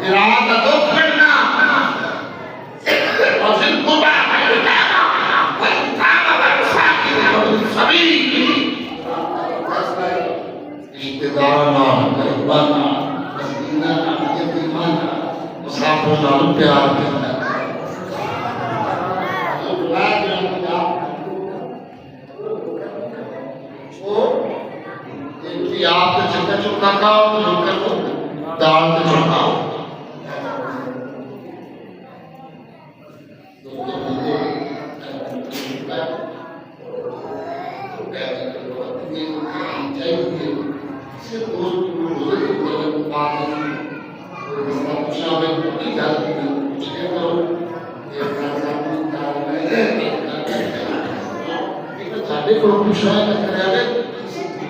इरादा तो करना और फिर कुर्बा सभी रिश्तेदाराना गरीबाना मस्कीना यतीमाना मुसाफिर नाल प्यार करना आप तो चक्का चुका खाओ तो करो दाल तो चुकाओ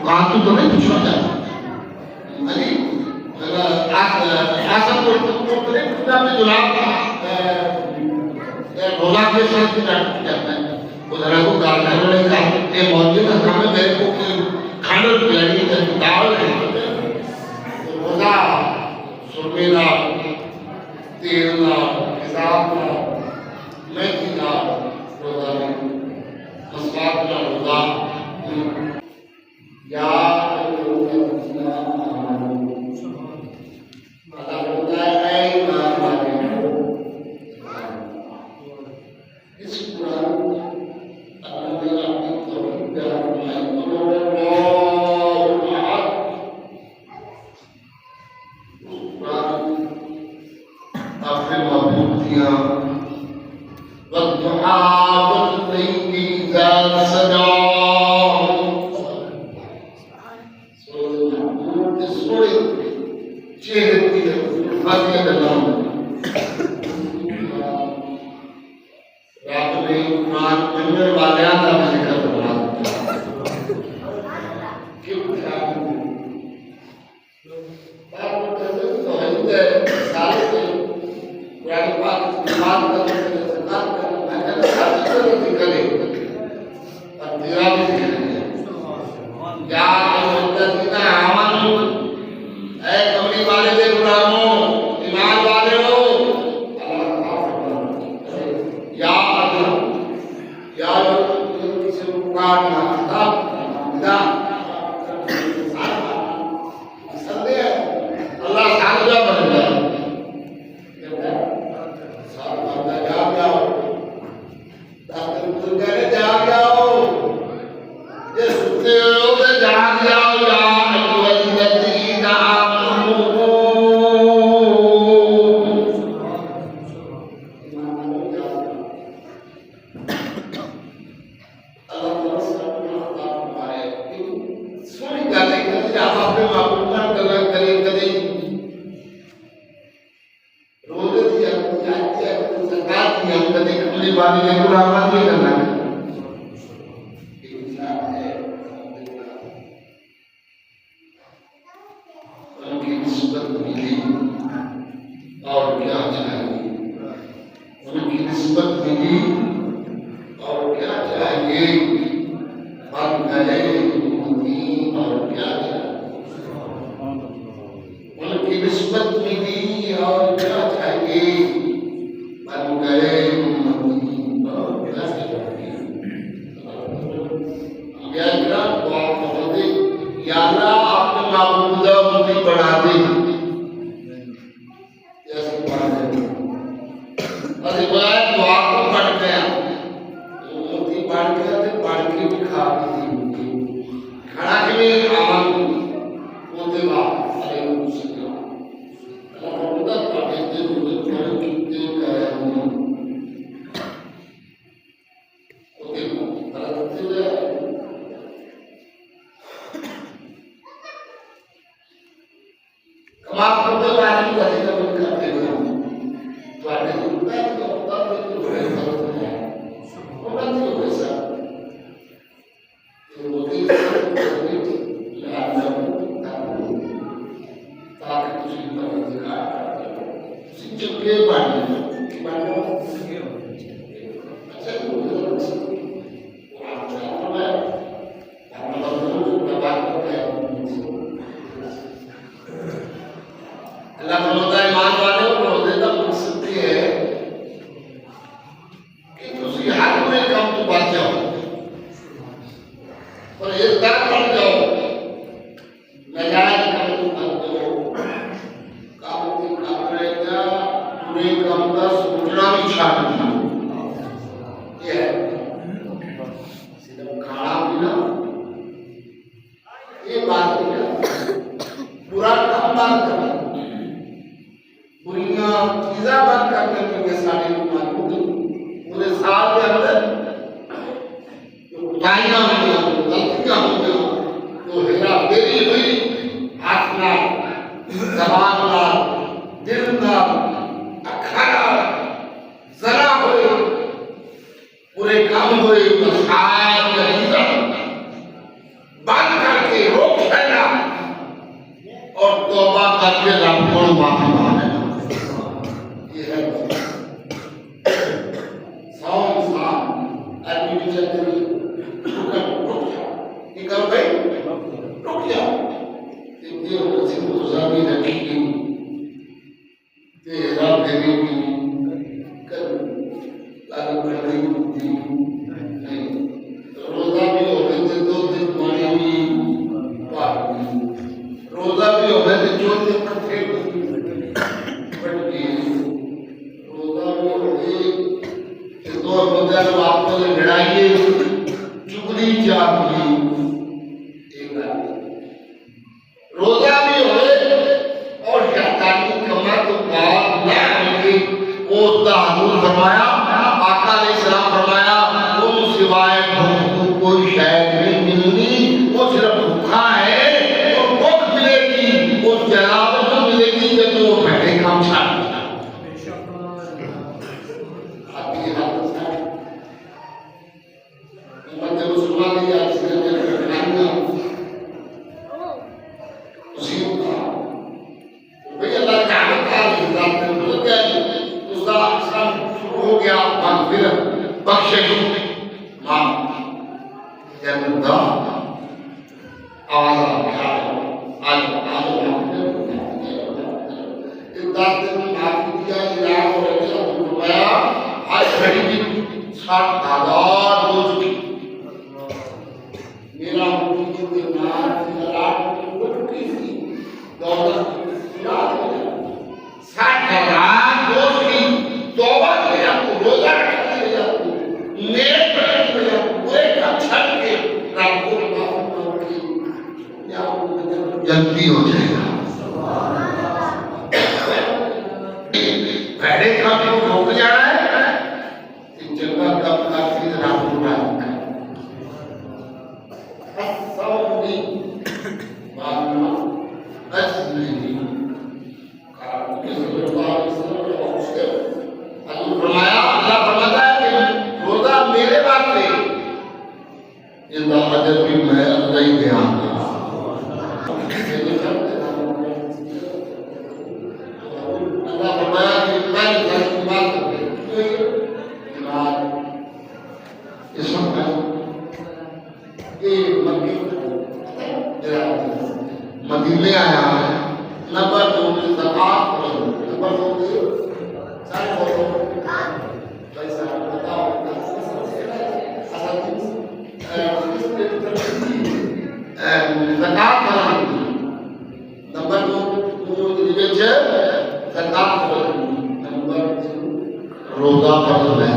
कांतु तो नहीं पूछना चाहिए अली आसम को नहीं पूछना में जुलाब रोजा के साथ भी नाटक करता है उधर को गाना वाले का ये मौजूद का काम है मेरे को कि खाना पिलानी है दाल है रोजा सुरमेला तेलना हिसाबना मेथीना रोजा मसाला रोजा या अल्लाह फरमाता है ईमान वालों बुरे काम का सोचना भी छाट ये है सिर्फ खाना पीना ये बात नहीं है बुरा काम बात करना बुरिया चीज़ा बात करने के सारे मालूम पूरे साल के अंदर ताइयां हुई गलतियां हुई तो हेरा फेरी हुई हाथ ना जबान ना दिल ना अखाड़ा जरा हुई पूरे काम हुए तो साल के अंदर बंद करके रोक देना और तौबा करके रब को माफी मांगना ये है निकल भाई रुक जाओ ये सिंह गुजारी रखी तेरा फेरी की कर लागू कर रही थी नहीं रोजा भी हो गए थे 2 दिन पानी हुई रोजा भी हो गए थे 4 दिन इकट्ठे रोजा भी हो गए कि 2 बंदे आपको लड़ाई चुगली जाती रोजा भी होए और शैतानी कमा तो बात ना होगी वो हुजूर फरमाया आका अलैहिस्सलाम फरमाया वो सिवाय भूख कोई शय नहीं मिलनी वो सिर्फ भूखा है और भूख मिलेगी वो जलावत तो मिलेगी जब वो बैठे काम छाड़ बख्शिश मां जन्नत आवाज आज इब्दात ने माफी दिया इलाज और अच्छा रुपया आज घड़ी की 60,000 हो चुकी मेरा मुझे के नाम की लड़ाई हो चुकी थी दौलत 60,000 दोस्त की तौबा किया तो रोजा जल्दी हो जाएगा पहले काम को रोक जाना है जगह कब का फिर रात पूरा असौदी माना असली अल्लाह फरमाता है कि रोजा मेरे बात पे इंदा अजर भी मैं अल्लाह ही ध्यान मदीने आया नंबर 2 में ज़कात नंबर 2 में सारे बोलो पैसा बताओ ज़कात नंबर 2 रिवेज ज़कात नंबर 3 रोजा फर्ज है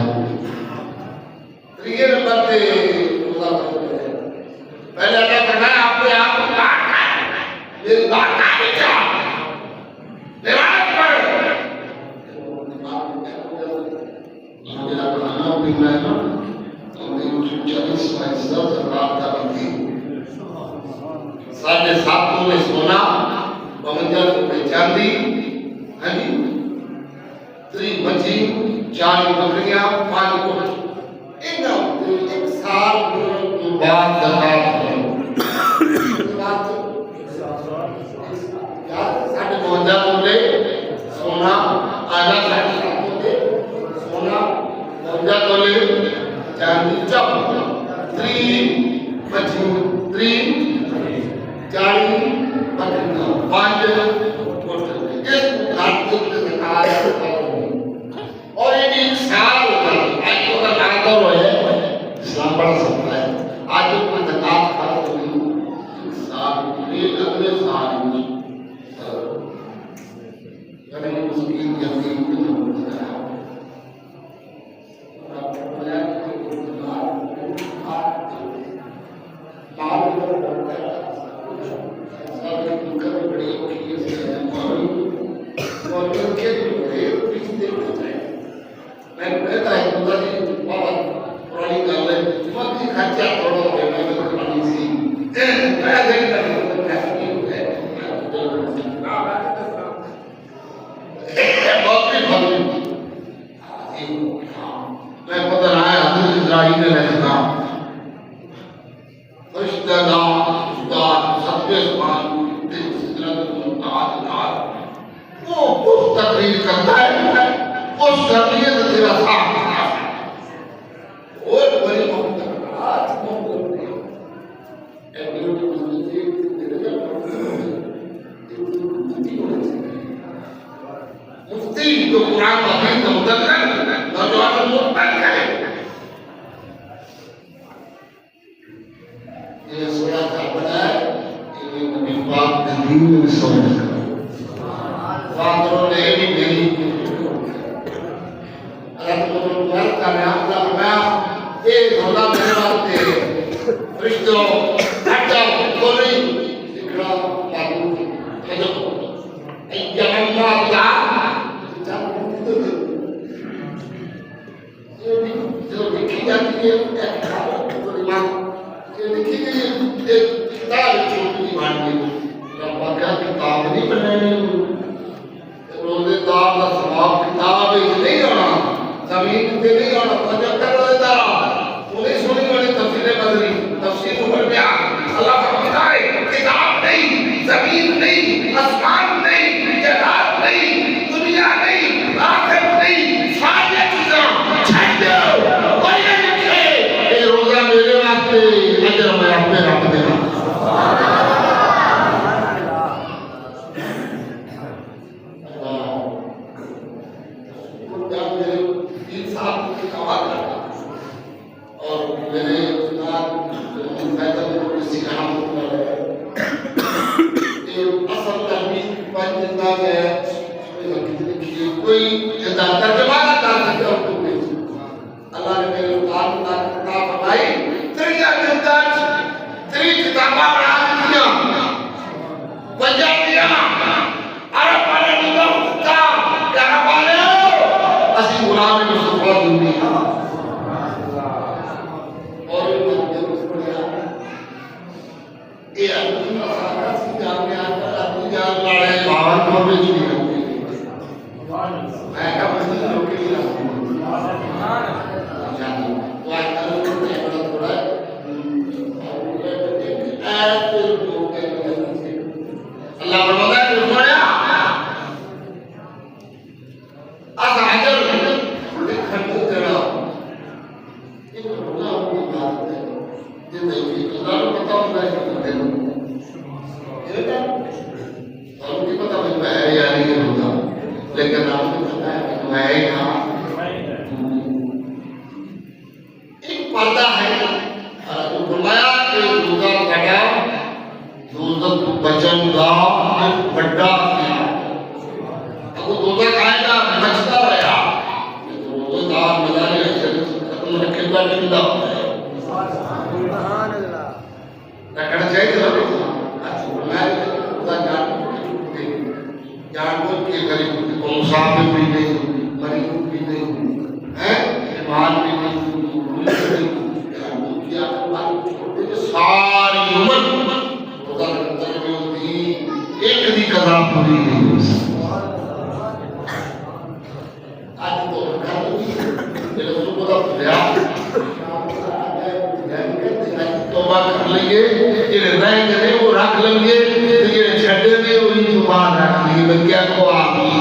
3 नंबर पे रोजा फर्ज है पहले अल्लाह फरमाया आपने आप मेरी बात का विचार नमाज पढ़ मेरा खाना पीना है ना तो मेरी 40% ज़कात का भी 7.5 में सोना 52 रुपए चांदी है जी 3 मच्छी 4 बकरियां 5 गोश्त एक साल बाद ज़कात बोले सोना आधा बोले सोना बोले चांदी चप 3 मच्छी 3 40 बकरियां 5 गोश्त इस खाते से ज़कात और ये एक साल होता है आज तो ज़कात और है इस्लाम पढ़ सकता है आज तो ज़कात खर्च हुई एक साल के अगले साल में उसकी मौजूद के लिए कुछ देखना चाहिए। मैं कहता है खुदा जी बहुत पुरानी गल है, मत ही खर्चा थोड़ा हो गया मैं पुरानी सी मैं देखता हूँ बहुत ही भव्य मैं पता रहा है हज़रत इस्राईल अलैहिस्सलाम वो उस तकरीर करता है उस तकरीर से तेरा साथ और बड़ी मोहब्बत आज मुफ्ती जो कुरान का हदीस का मुदब्बर नौजवान मुतमन करे ये सोया का बनाए ये नबी पाक ने दीन में समझ कर फादरों ने भी मेरी अगर तो वर्क का नाम का मैं ये धोला मेरे वास्ते फरिश्तों हटा कोई इकरा मालूम है जो जन्म का जो लिखी जाती है ये लिखी गई एक किताब छोटी माननी रब्बा का किताब नहीं बनानी रोजेदार का सवाब किताब नहीं होना जमीन पे नहीं होना वजह कर रोजेदार उन्हें सुनी वाली तफसीरें बदली तफसीर ऊपर गया अल्लाह फरमाता है किताब नहीं जमीन नहीं आसमान नहीं जन्नत नहीं दुनिया नहीं आखिरत नहीं सारी चीजें छड़ दो कोई नहीं लिखे ये रोजा मेरे वास्ते अजर मैं अपने रब देगा और मेरे उस्ताद फैसल को सिखा असल तहमीद पर जिंदा है कोई तर्जुमा ना कर सकता उर्दू में अल्लाह ने मेरे उस्ताद का किताब बनाई तेरी जिंदाज तेरी किताबा बना दिया बजा दिया अरब वाले लोग उस्ताद क्या वाले असली गुलाम मुस्तफा दुनिया और ये अपनी मसाला सी जाने आता अपनी जान वाले बावन को भी नहीं होती मैं क्या बंदी लोग के लिए जानो तो आज कल को नहीं बड़ा थोड़ा ऐसे लोग के अल्लाह फरमाता है सुनाया असाजर लिखन तेरा एक रोना की बात है ये नहीं अल्लाह को पता होता है आपको पता है या नहीं होता लेकिन आपको पता है कि मैं यहाँ एक पर्दा है तो फरमाया कि रोजा कटा दोजख बचन का एक बड़ा अब रोजा खाएगा बचता रहा रोजा मजाने खत्म रखेगा जिंदा रखना चाहिए जानवर के करीब मुसाफिर भी नहीं मरीज भी नहीं है बीमार भी नहीं सारी उम्र रोजा रखते होती एक दी कदा पूरी नहीं हो सकती आज तो मेरे सुबह का प्रयास तौबा कर लेंगे ये रह गए वो रख लेंगे ये छड्डे दे वही जुबान रख ली बंदिया को आमीन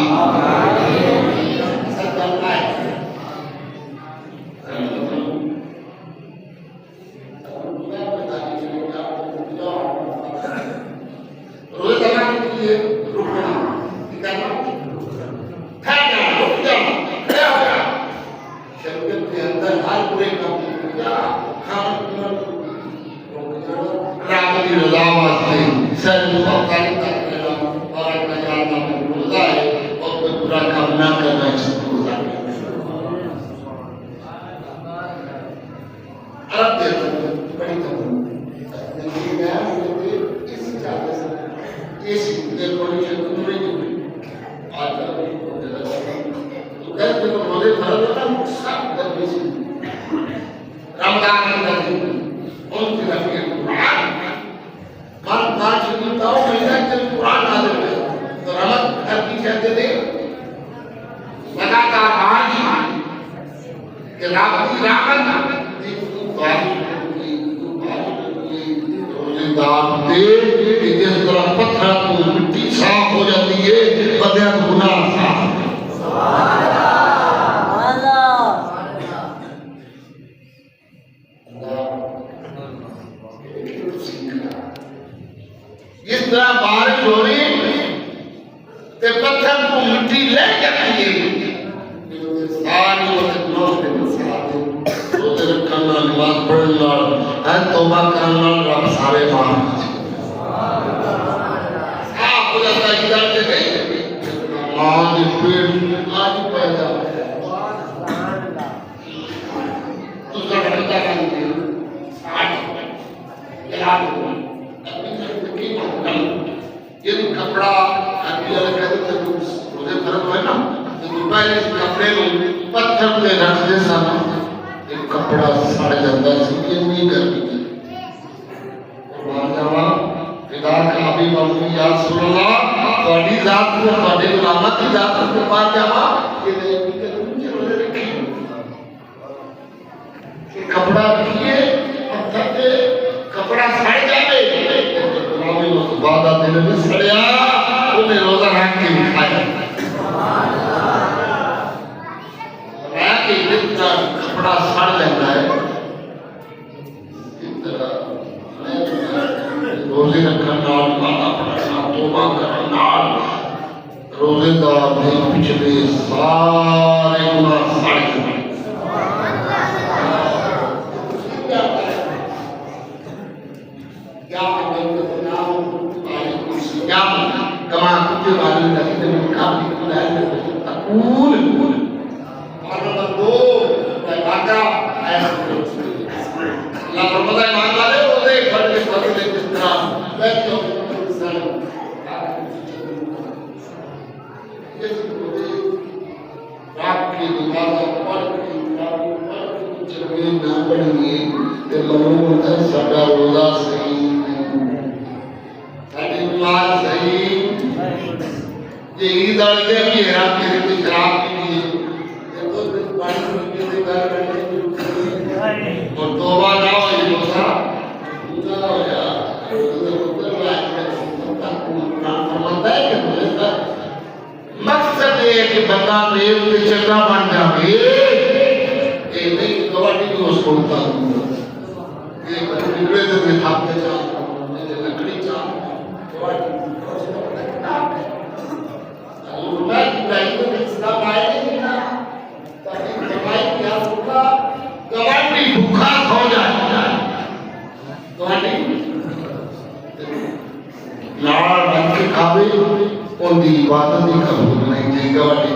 रोज़ तमाम के लिए रुकना निकालना खाना रुक जाना क्या होगा शरीयत के अंदर हर पूरे काम क्या खाना पीना रामदी रज़ा वास्ते सर मुखालिफ करना और अपना जानना रोज़ा है और कोई बुरा काम ना करना इसको रोज़ा है अब देखो बड़ी इस चाहते से इस देखो ये पूरी आज रोजे फर्ज होता सब दर्मी से रमजान अंदर उन की रफी कुरान मन पांच मिनटाओं महीना के कुरान नाज़िल है तो रमत धरती कहते थे लगातार आज कि राबती रामत रोजेदार दे कि जिस तरह पत्थर को मिट्टी साफ हो जाती है बदया गुनाह साफ इस तरह बारिश हो रही ते पत्थर को मिट्टी ले जाती है सारी वक्त नौकरी रोजे रखना नमाज पढ़ना है तौबा करना रब सारे माफ साफ हो जाता है इधर से गई आज पेट आज पैदा दूसरा घंटा का ये कपड़ा आदमी अलग कहते थे रोजे फर्ज है ना तो पहले इस कपड़े में पत्थर पे रख दे सामने एक कपड़ा सड़ जाता है इसलिए नहीं गर्मी की और जावा फिदा का अभी मौजूद याद सुनना बड़ी जात को बड़े गुलामत की जात को पार जावा ये नहीं के नीचे रोजे रखी ये कपड़ा रखिए पत्थर पे कपड़ा सड़ जाए गुलामी में बादा दिन में सड़या उन्हें रोजा रख के खाया कि जितना कपड़ा सड़ जाता है रोजे रखना माता पढ़ना तौबा करना रोजेदार ने पिछले सारे गुनाह सड़ चुके कमा कुछ वाली नहीं तो काफी कुलाल अकूल और नंबर 2 वाका ऐसा अल्लाह फरमाता है मान वाले रोजे फर्ज के जिस तरह बैठो रात की नमाज पढ़ के जब ना पढ़ेंगे तो मालूम है साडा रोजा सही साडी नमाज सही ये ईद के भी हैरान के लिए शराब की देखो पानी पीने से घर बैठे और तौबा ना हो ये रोजा पूरा हो जा मकसद ये कि बंदा रेल पे चंगा बन जाए ये नहीं कबड्डी को छोड़ता ये बिगड़े तो मैं थाप के जाता हूँ मेरे लकड़ी चाहता भूखा हो जाए लाड़ बन के खावे उनकी इबादत ही कबूल नहीं थी गवाटी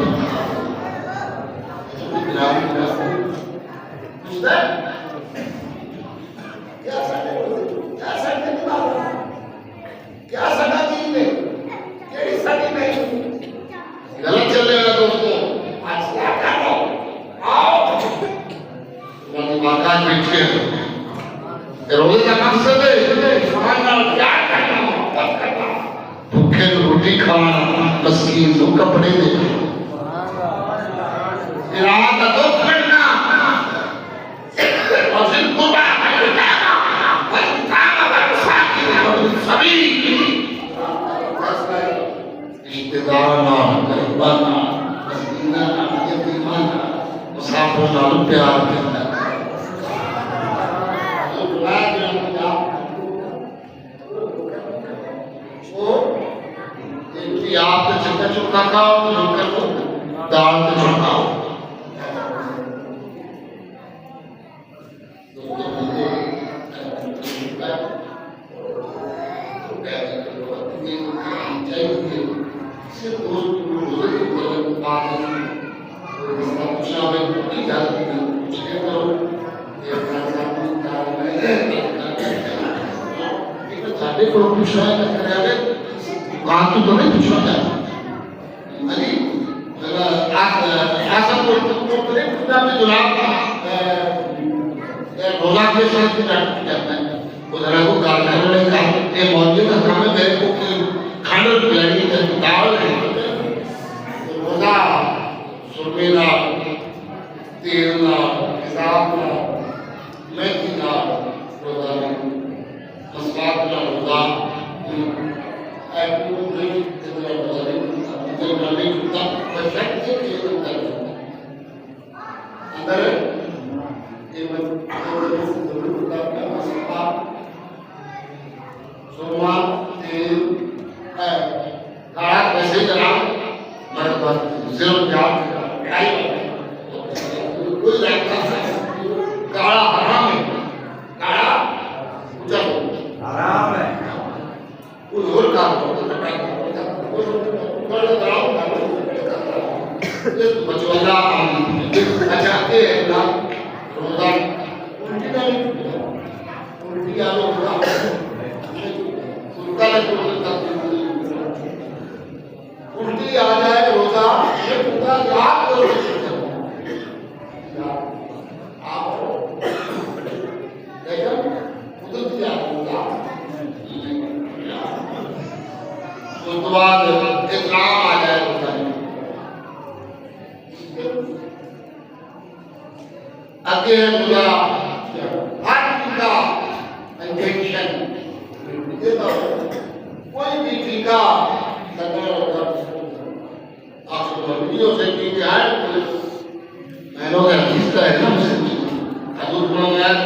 क्या सदा दी में केड़ी सदी में गलत चलेगा दोस्तों आज क्या करो आओ मन मकान बैठे रोजे का मकसद है समाज में क्या करना मोहब्बत करना भूखे रोटी खाना मस्कीन को कपड़े देना रात तो करना और फिर कुर्बा करना सभी रिश्तेदार ना गरीबान ना मस्कीना ना यतीमान ना मुसाफिर ना प्यार करना आप तो चक्का चुक्का खाओ लेकर तो दाल तो चुकाओ तो नहीं पूछना चाहिए मुख्तलिफ किस्म के जुलाब रोजा के साथ भी करता है उधर को कारण वाले का ये मौजूद है हमें मेरे को की खाना पिलानी है दाल है रोजा सुरमेला तेल ना हिसाब ना मेथी ना रोजा मसवाक ना रोजा ऐसे नहीं इतना रोजा नहीं होता बशर्ते कि अंदर ये सोमा तेल काढ़ा वैसे जना मर्द सिर्फ जाप लड़ाई कोई लगता है काढ़ा हराम है काढ़ा जब हराम है कोई और काम मचवाला अच्छा ये ना रोजा उल्टी नहीं उल्टी आलो रोजा उल्टी आ जाए रोजा ये पूरा याद करो आप देखो उधर क्या होगा उसके बाद इस्लाम आ जाए रोजा आगे रोजा हर टीका इंजेक्शन कोई भी टीका वीडियो से टीका है मैंने हिस्सा है ना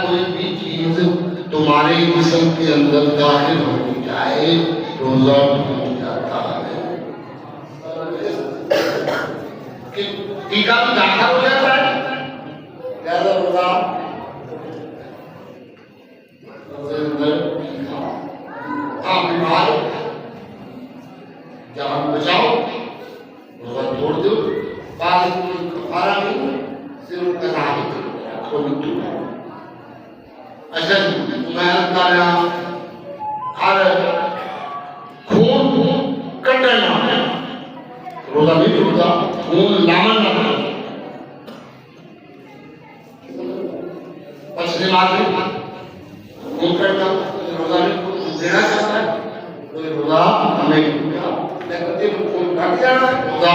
कोई भी चीज तुम्हारे जिस्म के अंदर दाखिल होनी जाए रोजा टूट जाता है टीका भी दाखिल हो जाता है ज्यादा रोजा बीमार जान बचाओ रोजा तोड़ दो बाद कफारा नहीं सिर्फ कज़ा ही थोड़ी दूर अच्छा मैं तारा हर खून कटना रोजा नहीं टूटता खून लामन ना पछले मार्ग खून कटना रोजा नहीं देना चाहता है रोजा हमें खून कट जाना रोजा